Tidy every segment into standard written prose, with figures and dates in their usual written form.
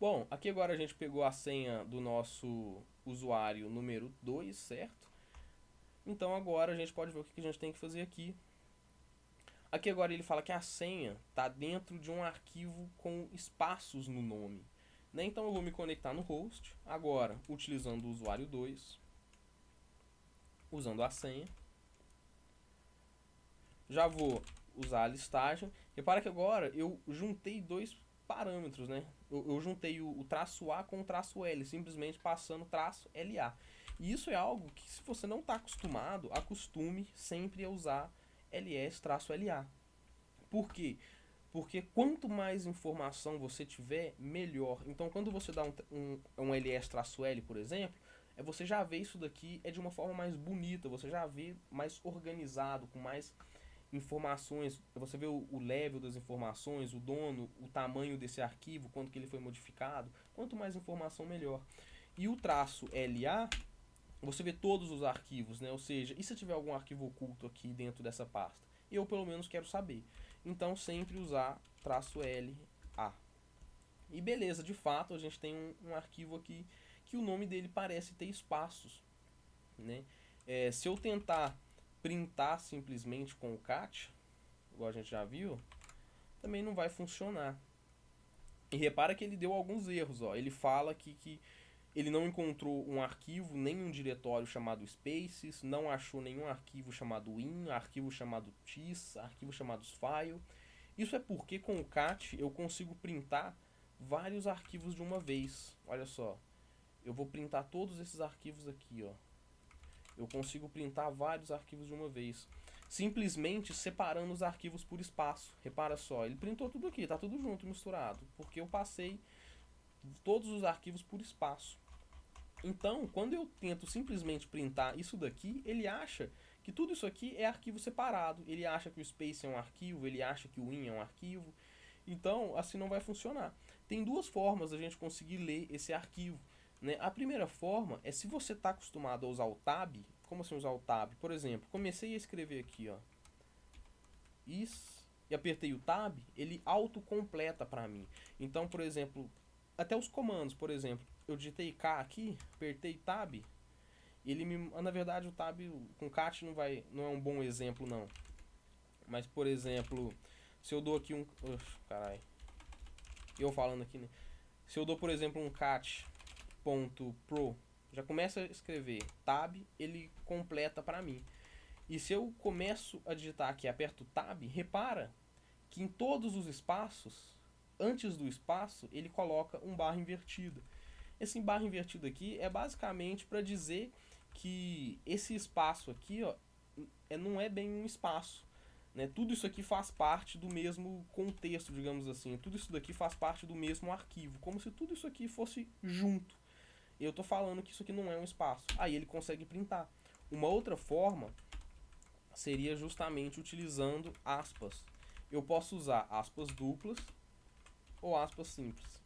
Bom, aqui agora a gente pegou a senha do nosso usuário número 2, certo? Então agora a gente pode ver o que a gente tem que fazer aqui. Aqui agora ele fala que a senha está dentro de um arquivo com espaços no nome. Né? Então eu vou me conectar no host, agora utilizando o usuário 2, usando a senha. Já vou usar a listagem. Repara que agora eu juntei dois parâmetros, né? Eu juntei o traço A com o traço L, simplesmente passando traço LA. E isso é algo que, se você não está acostumado, acostume sempre a usar ls-LA. Por quê? Porque quanto mais informação você tiver, melhor. Então, quando você dá um ls-l, por exemplo, você já vê isso daqui de uma forma mais bonita, você já vê mais organizado, com mais informações, você vê o level das informações, o dono, o tamanho desse arquivo, quanto que ele foi modificado. Quanto mais informação, melhor. E o traço LA, você vê todos os arquivos, né? Ou seja, e se tiver algum arquivo oculto aqui dentro dessa pasta? Eu pelo menos quero saber. Então sempre usar traço LA. E beleza, de fato a gente tem um arquivo aqui que o nome dele parece ter espaços, né? Se eu tentar printar simplesmente com o cat, igual a gente já viu, também não vai funcionar. E repara que ele deu alguns erros, ó. Ele fala que ele não encontrou um arquivo, nem um diretório chamado spaces, não achou nenhum arquivo chamado in, arquivo chamado tis, arquivo chamado file. Isso é porque com o cat eu consigo printar vários arquivos de uma vez. Olha só, eu vou printar todos esses arquivos aqui, ó. Eu consigo printar vários arquivos de uma vez, simplesmente separando os arquivos por espaço. Repara só, ele printou tudo aqui, tá tudo junto, misturado, porque eu passei todos os arquivos por espaço. Então, quando eu tento simplesmente printar isso daqui, ele acha que tudo isso aqui é arquivo separado. Ele acha que o space é um arquivo, ele acha que o in é um arquivo. Então, assim não vai funcionar. Tem duas formas da gente conseguir ler esse arquivo. Né? A primeira forma é, se você está acostumado a usar o tab. Como assim usar o tab? Por exemplo, comecei a escrever aqui, ó, is, e apertei o tab, ele autocompleta para mim. Então, por exemplo, até os comandos, por exemplo, eu digitei K aqui, apertei tab, ele me, na verdade o tab com cat não é um bom exemplo não. Mas por exemplo, se eu dou aqui um, caralho, eu falando aqui, né? Se eu dou, por exemplo, um cat.pro, já começa a escrever tab, ele completa para mim. E se eu começo a digitar aqui, aperto tab, repara que em todos os espaços, antes do espaço, ele coloca um barra invertida. Esse barra invertido aqui é basicamente para dizer que esse espaço aqui, ó, não é bem um espaço. Né? Tudo isso aqui faz parte do mesmo contexto, digamos assim. Tudo isso daqui faz parte do mesmo arquivo, como se tudo isso aqui fosse junto. Eu estou falando que isso aqui não é um espaço. Aí ele consegue printar. Uma outra forma seria justamente utilizando aspas. Eu posso usar aspas duplas ou aspas simples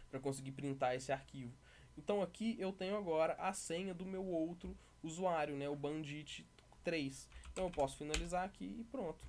para conseguir printar esse arquivo. Então aqui eu tenho agora a senha do meu outro usuário, né, o Bandit 3. Então eu posso finalizar aqui e pronto.